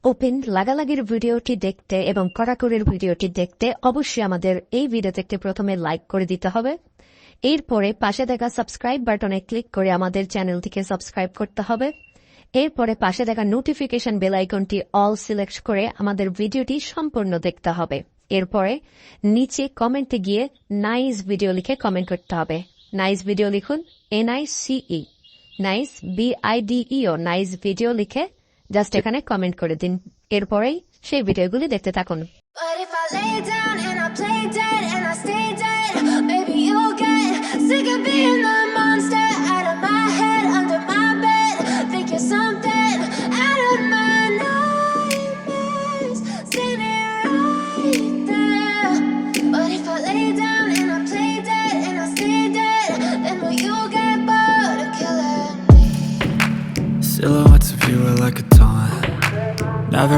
Open লাগালাগির ভিডিওটি দেখতে এবং কড়াকড়ির ভিডিওটি দেখতে অবশ্যই আমাদের এই ভিডিওতে প্রথমে লাইক করে দিতে হবে। এরপরে পাশে দেখা সাবস্ক্রাইব বাটনে ক্লিক করে আমাদের চ্যানেলটিকে সাবস্ক্রাইব করতে হবে। এরপরে পাশে দেখা নোটিফিকেশন বেল আইকনটি অল সিলেক্ট করে আমাদের ভিডিওটি সম্পূর্ণ দেখতে হবে। এরপরে নিচে কমেন্টে গিয়ে নাইস ভিডিও লিখে কমেন্ট করতে হবে। নাইস ভিডিও লিখুন, NICE, nice BIDEO, nice video লিখে জাস্ট এখানে কমেন্ট করে দিন। এরপরেই সেই ভিডিওগুলি দেখতে থাকুন। But if I lay down and I play dead and I stay dead, maybe you'll get sick of being the monster out of my head, under my bed. Think you're something out of my nightmares, standing right there. But if I lay down and I play dead and I stay dead, then will you get bored of killing me? Silhouettes of you are like a taunt. Never